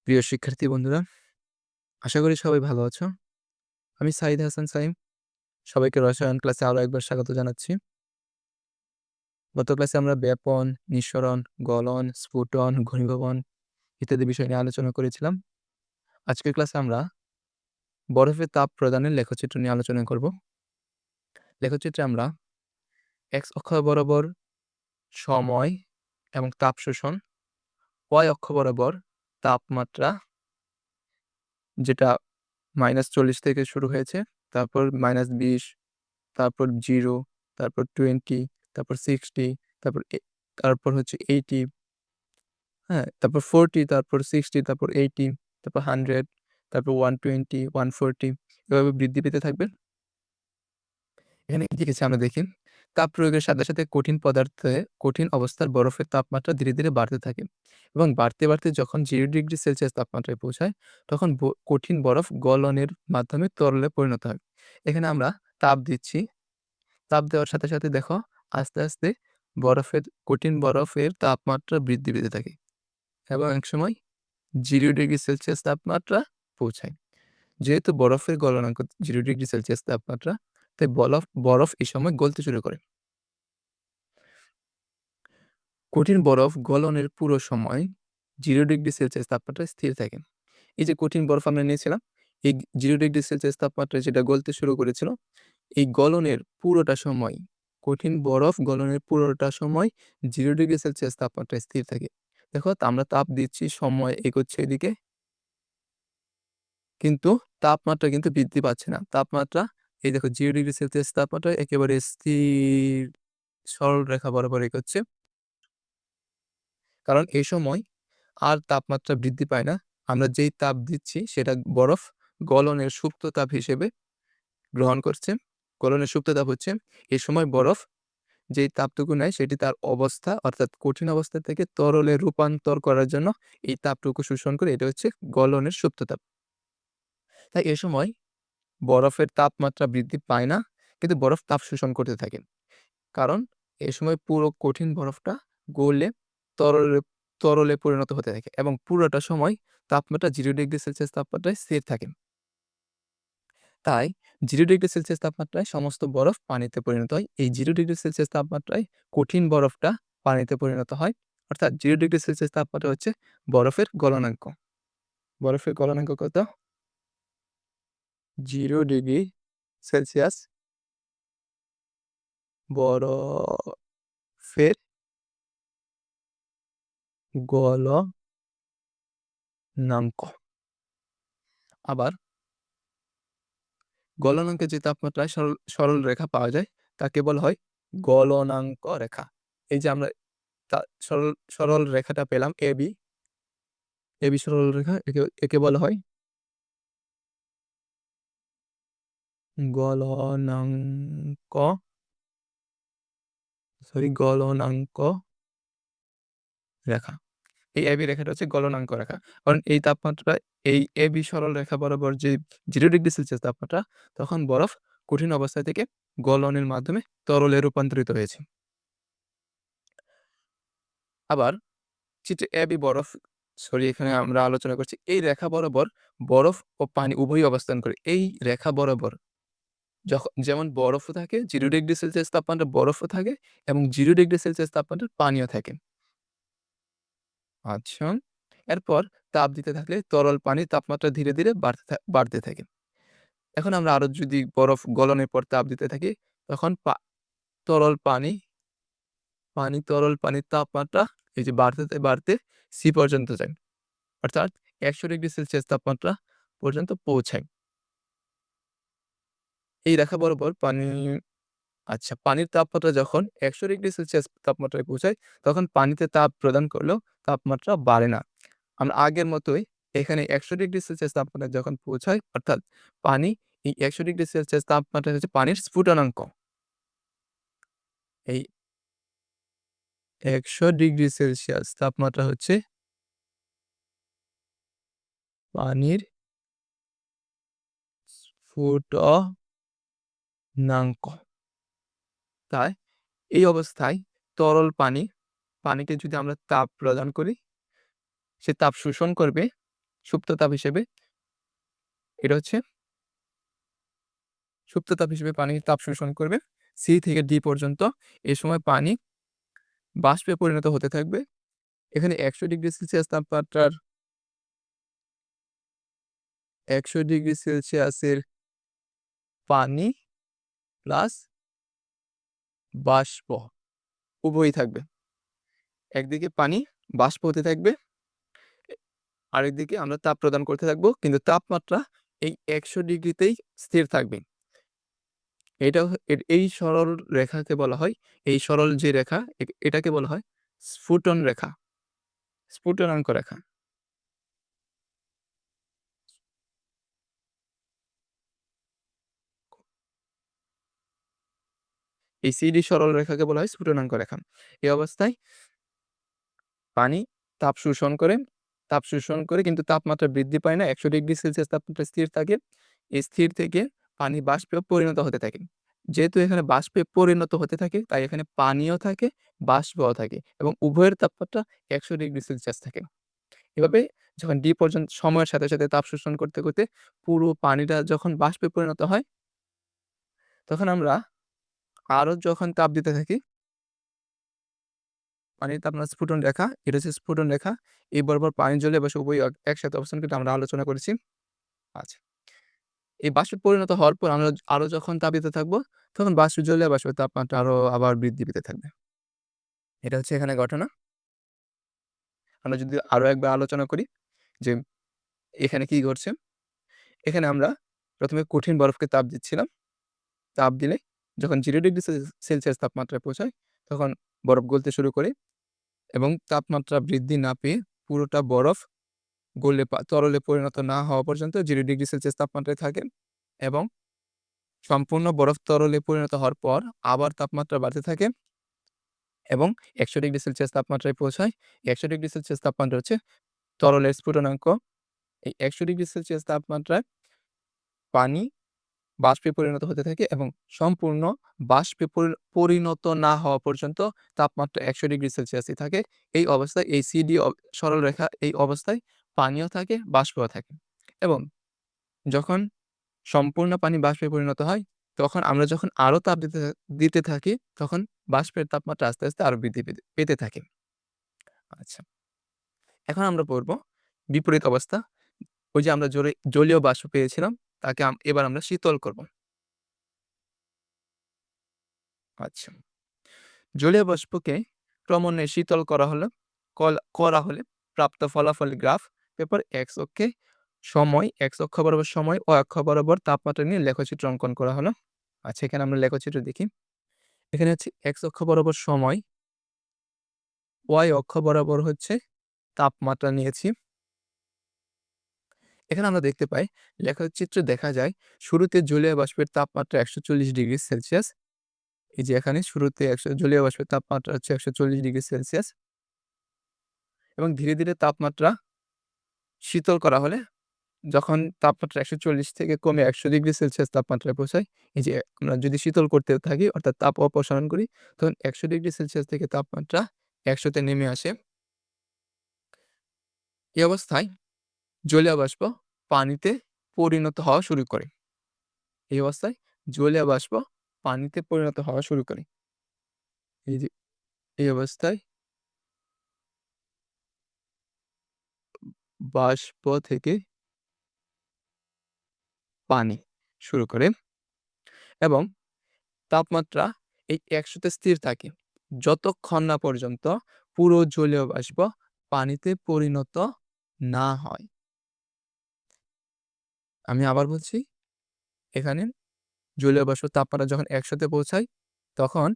প্রিয় শিক্ষার্থী বন্ধুরা, আশা করি সবাই ভালো আছো। আমি সাঈদ হাসান সাঈম। সবাইকে রসায়ন ক্লাসে আরো একবার স্বাগত জানাচ্ছি। গত ক্লাসে আমরা ব্যাপন, নিঃসরণ, গলন, স্ফুটন, ঘনীভবন ইত্যাদি বিষয় নিয়ে আলোচনা করেছিলাম। আজকের ক্লাসে আমরা বরফে তাপ প্রদানের লেখচিত্র নিয়ে আলোচনা করব। লেখচিত্রে আমরা x অক্ষ বরাবর সময় এবং তাপ শোষণ, y অক্ষ বরাবর তাপমাত্রা যেটা -40 থেকে শুরু হয়েছে, তারপর -20, তারপর 0, তারপর 20, তারপর 60, তারপর হচ্ছে 80, হ্যাঁ? তারপর 40, তারপর 60, তারপর 80, তারপর 100, তারপর 120, 140 এভাবে বৃদ্ধি পেতে থাকবে। এখানে কি লিখেছি আমরা দেখি। তাপ প্রয়োগের সাথে, সাথে কঠিন অবস্থার বরফের তাপমাত্রা ধীরে, ধীরে বাড়তে থাকে এবং বাড়তে, বাড়তে যখন 0 ডিগ্রি সেলসিয়াস তাপমাত্রায় পৌঁছায়, তখন কঠিন বরফ গলনের মাধ্যমে তরলে পরিণত হয়। এখানে আমরা তাপ দিচ্ছি। তাপ দেওয়ার সাথে, সাথে দেখো আস্তে, আস্তে কঠিন বরফের তাপমাত্রা বৃদ্ধি পেতে থাকে এবং একসময় 0 ডিগ্রি সেলসিয়াস তাপমাত্রা পৌঁছায়। যেহেতু বরফের গলনাঙ্ক 0 ডিগ্রি সেলসিয়াস তাপমাত্রা, তাই বরফ এই সময় গলতে শুরু করে। কঠিন বরফ গলনের পুরো সময় 0 ডিগ্রি সেলসিয়াস তাপমাত্রায় স্থির থাকে। এই যে কঠিন বরফ আমরা নিয়েছিলাম, এই 0 ডিগ্রি সেলসিয়াস তাপমাত্রায় যেটা গলতে শুরু করেছিল, এই গলনের পুরোটা সময়, কঠিন বরফ গলনের পুরোটা সময় 0 ডিগ্রি সেলসিয়াস তাপমাত্রায় স্থির থাকে। দেখো আমরা তাপ দিচ্ছি, সময় এগোচ্ছে এদিকে, কিন্তু তাপমাত্রা কিন্তু বৃদ্ধি পাচ্ছে না। তাপমাত্রা এই দেখো 0 ডিগ্রি সেলসিয়াস তাপমাত্রায় একেবারে স্থির সরল রেখা বরাবর এগোচ্ছে। কারণ এই সময় আর তাপমাত্রা বৃদ্ধি পায় না। আমরা যেই তাপ দিচ্ছি সেটা বরফ গলনের সুপ্ত তাপ হিসেবে গ্রহণ করছে। গলনের সুপ্ত তাপ হচ্ছে এই সময় বরফ যেই তাপটুকু নেয় সেটি তার অবস্থা অর্থাৎ কঠিন অবস্থা থেকে তরলে রূপান্তর করার জন্য এই তাপটুকু শোষণ করে। এটা হচ্ছে গলনের সুপ্ত তাপ। তাই এ সময় বরফের তাপমাত্রা বৃদ্ধি পায় না, কিন্তু বরফ তাপ শোষণ করতে থাকে। কারণ এ সময় পুরো কঠিন বরফটা গলে তরলে তরলে পরিণত হতে থাকে এবং পুরোটা সময় তাপমাত্রা 0 ডিগ্রি সেলসিয়াস তাপমাত্রায় স্থির থাকে। তাই 0 ডিগ্রি সেলসিয়াস তাপমাত্রায় সমস্ত বরফ পানিতে পরিণত হয়। এই 0 ডিগ্রি সেলসিয়াস তাপমাত্রায় কঠিন বরফটা পানিতে পরিণত হয়। অর্থাৎ 0 ডিগ্রি সেলসিয়াস তাপমাত্রা হচ্ছে বরফের গলনাঙ্ক। বরফের গলনাঙ্ক কত? 0 ডিগ্রি সেলসিয়াস বরফের গলনাঙ্ক। আবার গলনাঙ্কে যে তাপমাত্রায় সরল রেখা পাওয়া যায় তাকে বলা হয় গলনাঙ্ক রেখা। এই যে আমরা সরল সরল রেখাটা পেলাম AB, AB সরল রেখা একে একে বলা হয় গলনাঙ্ক গলনাঙ্ক রেখা। এই AB রেখাটা হচ্ছে গলনাঙ্ক রেখা। কারণ এই AB সরল রেখা বরাবর যে 0 ডিগ্রি সেলসিয়াস তাপমাত্রা, তখন বরফ কঠিন অবস্থা থেকে গলনের মাধ্যমে তরলে রূপান্তরিত হয়েছে। আবার চিত্রে এখানে আমরা আলোচনা করছি এই রেখা বরাবর বরফ ও পানি উভয়ই অবস্থান করে। এই রেখা বরাবর যেমন বরফও থাকে, 0 ডিগ্রি সেলসিয়াস তাপমাত্রায় বরফও থাকে এবং 0 ডিগ্রি সেলসিয়াস তাপমাত্রায় পানিও থাকে। আচ্ছা, এরপর তাপ দিতে থাকলে তরল পানির তাপমাত্রা ধীরে, ধীরে বাড়তে থাকে। এখন আমরা আরো যদি বরফ গলনের পর তাপ দিতে থাকি, তখন তরল তরল পানির তাপমাত্রা এই যে বাড়তে, বাড়তে C পর্যন্ত যায়। অর্থাৎ 100 ডিগ্রি সেলসিয়াস তাপমাত্রা পর্যন্ত পৌঁছায়। এই রেখা বরাবর পানির তাপমাত্রা যখন 100 ডিগ্রি সেলসিয়াস তাপমাত্রায় পৌঁছায়, তখন পানিতে তাপ প্রদান করলেও তাপমাত্রা বাড়ে না। আমরা আগের মতোই এখানে 100 ডিগ্রি সেলসিয়াস তাপমাত্রায় যখন পৌঁছায়, অর্থাৎ পানি এই 100 ডিগ্রি সেলসিয়াস তাপমাত্রা হচ্ছে পানির স্ফুটনাঙ্ক। এই 100 ডিগ্রি সেলসিয়াস তাপমাত্রা হচ্ছে পানির স্ফুটনাঙ্ক। তাই এই অবস্থায় তরল পানিকে যদি আমরা তাপ প্রদান করি, সে তাপ শোষণ করবে সুপ্ত তাপ হিসেবে এটা হচ্ছে সুপ্ত তাপ হিসেবে পানি তাপ শোষণ করবে C থেকে D পর্যন্ত। এ সময় পানি বাষ্পে পরিণত হতে থাকবে। এখানে ১০০°C তাপমাত্রার ১০০°C এর পানি প্লাস বাষ্প উভয়ই থাকবে। একদিকে পানি বাষ্প হতে থাকবে, এ আরেকদিকে আমরা তাপ প্রদান করতে থাকবো। কিন্তু তাপমাত্রা এই ১০০° তেই স্থির থাকবে। এই সরল রেখাকে বলা হয়, এই সরল যে রেখা এটাকে বলা হয় স্ফুটন রেখা, স্ফুটনাঙ্ক রেখা। এই CD সরল রেখাকে বলা হয় স্ফুটনাঙ্ক রেখা। এই অবস্থায় পানি তাপ শোষণ করে কিন্তু তাপমাত্রা বৃদ্ধি পায় না। ১০০°C তাপমাত্রা স্থির থাকে। এই স্থির থেকে পানি বাষ্পে পরিণত হতে থাকে। যেহেতু এখানে বাষ্পে পরিণত হতে থাকে, তাই এখানে পানিও থাকে, বাষ্পও থাকে এবং উভয়ের তাপমাত্রা ১০০°C থাকে। এভাবে যখন D পর্যন্ত সময়ের সাথে, সাথে তাপ শোষণ করতে পুরো পানিটা যখন বাষ্পে পরিণত হয়, তখন আমরা আরো যখন তাপ দিতে থাকি, পানির তাপমাত্রা স্ফুটন রেখা, এটা হচ্ছে স্ফুটন রেখা। এই বরাবর পানি জলীয় বাষ্প উভয়ই একসাথে অবস্থান করতে আমরা আলোচনা করেছি। আচ্ছা। এই বাষ্পে পরিণত হওয়ার পর আমরা আরো যখন তাপ দিতে থাকবো, তখন বাষ্প জলীয় বাষ্পের তাপমাত্রা আবার বৃদ্ধি পেতে থাকবে। এটা হচ্ছে এখানে ঘটনা। আমরা যদি আরো একবার আলোচনা করি যে এখানে কি ঘটছে? এখানে আমরা ১ম এ কঠিন বরফকে তাপ দিচ্ছিলাম। তাপ দিলে যখন 0°C তাপমাত্রায় পৌঁছায়, তখন বরফ গলতে শুরু করে এবং তাপমাত্রা বৃদ্ধি না পেয়ে পুরোটা বরফ গলে তরলে পরিণত না হওয়া পর্যন্ত 0°C তাপমাত্রায় থাকে এবং সম্পূর্ণ বরফ তরলে পরিণত হওয়ার পর আবার তাপমাত্রা বাড়তে থাকে এবং ১০০°C তাপমাত্রায় পৌঁছায়। ১০০°C তাপমাত্রা হচ্ছে তরলের স্ফুটনাঙ্ক। এই ১০০°C তাপমাত্রায় পানি বাষ্পে পরিণত হতে থাকে এবং সম্পূর্ণ বাষ্পে পরিণত না হওয়া পর্যন্ত তাপমাত্রা ১০০°C থাকে। এই অবস্থায় এই CD সরলরেখা এই অবস্থায় পানিও থাকে, বাষ্পও থাকে এবং যখন সম্পূর্ণ পানি বাষ্পে পরিণত হয়, তখন আমরা যখন আরো তাপ দিতে থাকি, তখন বাষ্পের তাপমাত্রা আস্তে, আস্তে আরো বৃদ্ধি পেতে থাকে। আচ্ছা। এখন আমরা পড়ব বিপরীত অবস্থা। ওই যে আমরা জলীয় বাষ্প পেয়েছিলাম, তাকে এবার আমরা শীতল করব। আচ্ছা। জলীয় বাষ্পকে ক্রমান্বয়ে শীতল করা হলে প্রাপ্ত ফলাফলের গ্রাফ পেপার x অক্ষে সময়, x অক্ষ বরাবর সময়, y অক্ষ বরাবর তাপমাত্রা নিয়ে লেখচিত্র অঙ্কন করা হলো। আচ্ছা, এখানে আমরা লেখচিত্র দেখি। এখানে হচ্ছে x অক্ষ বরাবর সময়, y অক্ষ বরাবর হচ্ছে তাপমাত্রা নিয়েছি। এখানে আমরা দেখতে পাই, লেখচিত্রে দেখা যায় শুরুতে জলীয় বাষ্পের তাপমাত্রা ১৪০°C। এই যে এখানে শুরুতে জলীয় বাষ্পের তাপমাত্রা হচ্ছে ১৪০°C এবং ধীরে, ধীরে তাপমাত্রা শীতল করা হলে যখন তাপমাত্রা ১৪০ থেকে কমে ১০০°C তাপমাত্রায় পৌঁছায়, এই যে আমরা যদি শীতল করতে থাকি অর্থাৎ তাপ অপসারণ করি, তখন ১০০°C থেকে তাপমাত্রা ১০০ তে নেমে আসে। এই অবস্থায় জলীয় বাষ্প পানিতে পরিণত হওয়া শুরু করে। এই অবস্থায় জলীয় বাষ্প পানিতে পরিণত হওয়া শুরু করে। এই যে এই অবস্থায় বাষ্প থেকে পানি শুরু করে এবং তাপমাত্রা এই ১০০ তে স্থির থাকে যতক্ষণ না পর্যন্ত পুরো জলীয় বাষ্প পানিতে পরিণত না হয়। আমি আবার বলছি, এখানে জলীয় বাষ্প তাপমাত্রা যখন ১০০ তে পৌঁছায়, তখন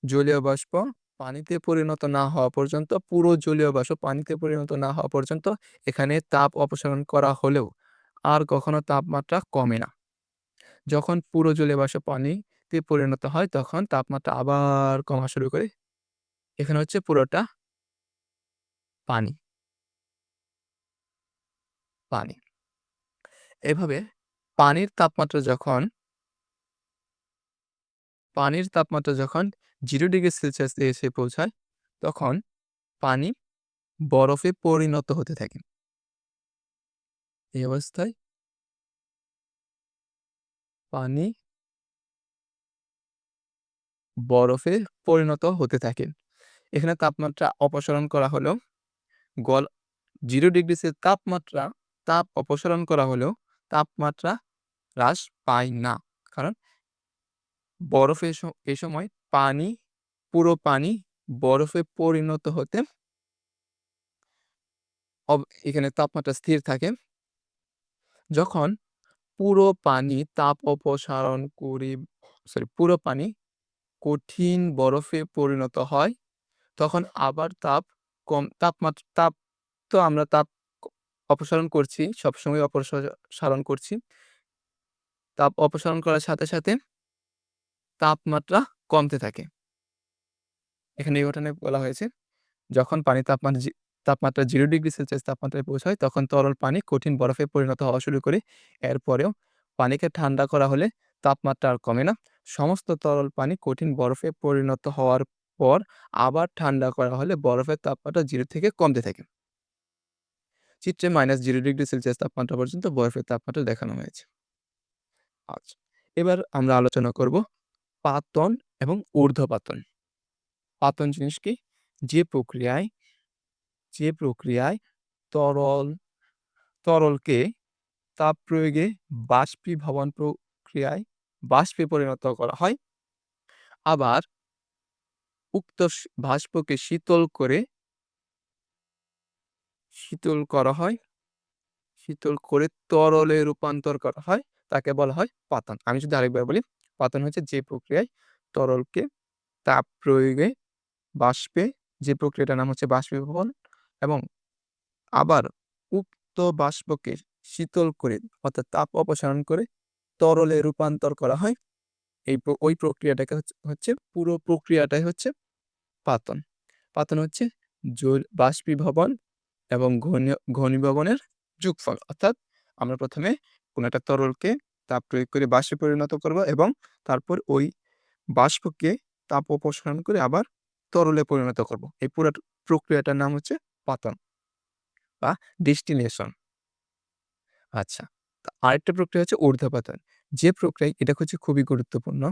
জলীয় বাষ্প পানিতে পরিণত না হওয়া পর্যন্ত, পুরো জলীয় বাষ্প পানিতে পরিণত না হওয়া পর্যন্ত এখানে তাপ অপসারণ করা হলেও আর কখনো তাপমাত্রা কমে না। যখন পুরো জলীয় বাষ্প পানিতে পরিণত হয়, তখন তাপমাত্রা আবার কমা শুরু করে। এখানে হচ্ছে পুরোটা পানি, পানি। এভাবে পানির তাপমাত্রা যখন পানির তাপমাত্রা যখন 0°C এ এসে পৌঁছায়, তখন পানি বরফে পরিণত হতে থাকে। এই অবস্থায় পানি বরফে পরিণত হতে থাকে। এখানে তাপমাত্রা অপসারণ করা হলেও গল 0 ডিগ্রি তাপ অপসারণ করা হলেও তাপমাত্রা হ্রাস পায় না। কারণ বরফে এ সময় পুরো পানি বরফে পরিণত হতে এখানে তাপমাত্রা স্থির থাকে। যখন পুরো পানি পুরো পানি কঠিন বরফে পরিণত হয়, তখন আবার তাপ তো আমরা অপসারণ করছি, সবসময় অপসারণ করছি। তাপ অপসারণ করার সাথে, সাথে তাপমাত্রা কমতে থাকে। এখানে এই ঘটনায় বলা হয়েছে, যখন পানির তাপমাত্রা 0 ডিগ্রি সেলসিয়াস তাপমাত্রায় পৌঁছায়, তখন তরল পানি কঠিন বরফে পরিণত হওয়া শুরু করে। এরপরেও পানিকে ঠান্ডা করা হলে তাপমাত্রা আর কমে না। সমস্ত তরল পানি কঠিন বরফে পরিণত হওয়ার পর আবার ঠান্ডা করা হলে বরফের তাপমাত্রা 0 থেকে কমতে থাকে। চিত্রে -0 ডিগ্রি সেলসিয়াস তাপমাত্রা পর্যন্ত বরফের তাপমাত্রা দেখানো হয়েছে। আচ্ছা, এবার আমরা আলোচনা করব পাতন এবং ঊর্ধ্বপাতন। পাতন জিনিস কি? যে প্রক্রিয়ায় তরলকে তাপ প্রয়োগে বাষ্পীভবন প্রক্রিয়ায় বাষ্পে পরিণত করা হয়। আবার উক্ত বাষ্পকে শীতল করে তরলে রূপান্তর করা হয়, তাকে বলা হয় পাতন। আমি যদি আরেকবার বলি, পাতন হচ্ছে যে প্রক্রিয়ায় তরলকে তাপ প্রয়োগে যে প্রক্রিয়াটার নাম হচ্ছে বাষ্পীভবন, এবং আবার উক্ত বাষ্পকে শীতল করে অর্থাৎ তাপ অপসারণ করে তরলে রূপান্তর করা হয়। ওই প্রক্রিয়াটাকে পুরো প্রক্রিয়াটাই হচ্ছে পাতন। পাতন হচ্ছে বাষ্পীভবন এবং ঘনীভবনের যোগফল। অর্থাৎ আমরা প্রথমে কোনো একটা তরলকে তাপ প্রয়োগ করে বাষ্পে পরিণত করব, এবং তারপর ওই বাষ্পকে তাপ অপসারণ করে আবার তরলে পরিণত করব। এই পুরো প্রক্রিয়াটার নাম হচ্ছে পাতন বা ডিস্টিলেশন। আচ্ছা, আরেকটা প্রক্রিয়া হচ্ছে ঊর্ধ্বপাতন। যে প্রক্রিয়ায় এটা হচ্ছে খুবই গুরুত্বপূর্ণ।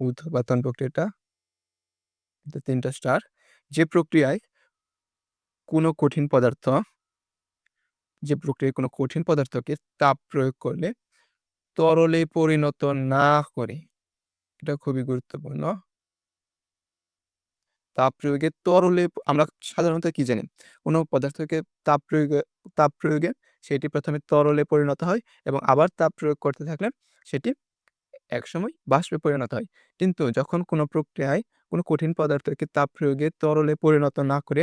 ঊর্ধ্বপাতন প্রক্রিয়াটা 3টা স্টার। যে প্রক্রিয়ায় কোনো কঠিন পদার্থকে তাপ প্রয়োগ করলে তরলে পরিণত না করে, এটা খুবই গুরুত্বপূর্ণ। তাপ প্রয়োগে আমরা সাধারণত কি জানি? কোনো পদার্থকে তাপ প্রয়োগে সেটি প্রথমে তরলে পরিণত হয়, এবং আবার তাপ প্রয়োগ করতে থাকলে সেটি একসময় বাষ্পে পরিণত হয়। কিন্তু যখন কোনো প্রক্রিয়ায় কোনো কঠিন পদার্থকে তাপ প্রয়োগে তরলে পরিণত না করে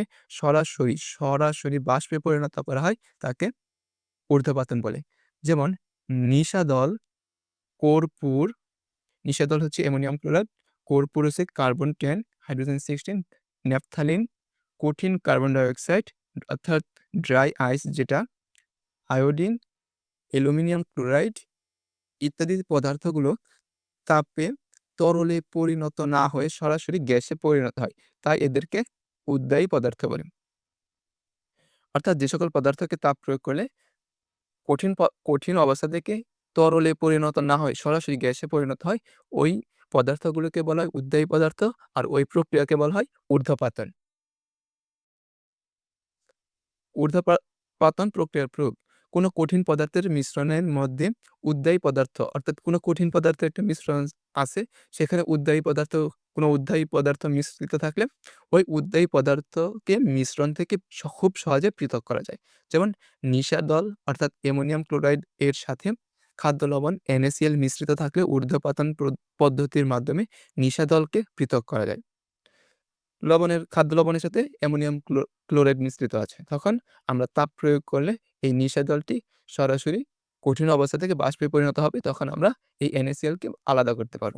সরাসরি বাষ্পে পরিণত করা হয়, তাকে ঊর্ধ্বপাতন বলে। যেমন নিশাদল, কর্পূর। নিশাদল হচ্ছে অ্যামোনিয়াম ক্লোরাইড, কর্পূর হচ্ছে কার্বন 10, হাইড্রোজেন 16, ন্যাপথালিন কঠিন কার্বন ডাইঅক্সাইড অর্থাৎ ড্রাই আইস যেটা, আয়োডিন, অ্যালুমিনিয়াম ক্লোরাইড ইত্যাদি পদার্থগুলো তাপে তরলে পরিণত না হয়ে সরাসরি গ্যাসে পরিণত হয়। তাই এদেরকে উদ্বায়ী পদার্থ বলে। অর্থাৎ যে সকল পদার্থকে তাপ প্রয়োগ করলে কঠিন অবস্থা থেকে তরলে পরিণত না হয় সরাসরি গ্যাসে পরিণত হয়, ওই পদার্থগুলোকে বলা হয় উদ্বায়ী পদার্থ, আর ওই প্রক্রিয়াকে বলা হয় ঊর্ধ্বপাতন। পাতন প্রক্রিয়ার প্রয়োগ। কোনো কঠিন পদার্থের মিশ্রণের মধ্যে উদ্বায়ী পদার্থ, অর্থাৎ কোনো কঠিন পদার্থের একটা মিশ্রণ আছে, সেখানে কোনো উদ্বায়ী পদার্থ মিশ্রিত থাকলে ওই উদ্বায়ী পদার্থকে মিশ্রণ থেকে খুব সহজে পৃথক করা যায়। যেমন নিশাদল অর্থাৎ অ্যামোনিয়াম ক্লোরাইড এর সাথে খাদ্য লবণ NaCl মিশ্রিত থাকলে ঊর্ধ্বপাতন পদ্ধতির মাধ্যমে নিশাদলকে পৃথক করা যায়। খাদ্য লবণের সাথে অ্যামোনিয়াম ক্লোরাইড মিশ্রিত আছে। তখন আমরা তাপ প্রয়োগ করলে এই নিশাদলটি সরাসরি কঠিন অবস্থা থেকে বাষ্পে পরিণত হবে। তখন আমরা এই NaCl কে আলাদা করতে পারব।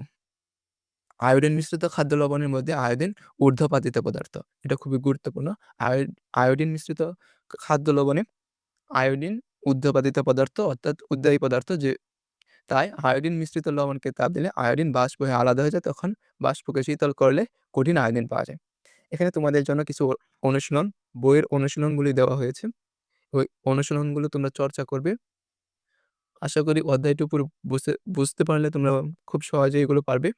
আয়োডিন মিশ্রিত খাদ্য লবণের মধ্যে আয়োডিন ঊর্ধ্বপাতিত পদার্থ। এটা খুবই গুরুত্বপূর্ণ। আয়োডিন মিশ্রিত খাদ্য লবণে আয়োডিন ঊর্ধ্বপাতিত পদার্থ, অর্থাৎ উদ্বায়ী পদার্থ। তাই আয়োডিন মিশ্রিত লবণকে তাপ দিলে আয়োডিন বাষ্প হয়ে আলাদা হয়ে যায়। তখন বাষ্পকে শীতল করলে কঠিন আয়োডিন পাওয়া যায়। এখানে তোমাদের জন্য কিছু বইয়ের অনুশীলনগুলি দেওয়া হয়েছে। ওই অনুশীলনগুলো তোমরা চর্চা করবে। আশা করি অধ্যায়টি পুরো বুঝতে পারলে তোমরা খুব সহজেই এগুলো পারবে।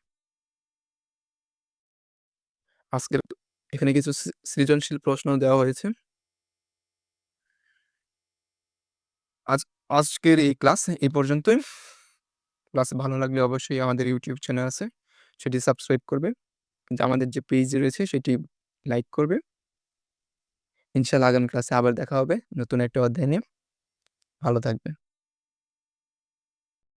আজকের এখানে কিছু সৃজনশীল প্রশ্ন দেওয়া হয়েছে। আজকের এই ক্লাস এই পর্যন্তই। ক্লাস ভালো লাগলে অবশ্যই আমাদের YouTube চ্যানেল আছে, সেটি সাবস্ক্রাইব করবে। আমাদের যে পেজ রয়েছে সেটি লাইক করবে। ইনশাআল্লাহ আগামী ক্লাসে আবার দেখা হবে নতুন একটা অধ্যায় নিয়ে। ভালো থাকবে।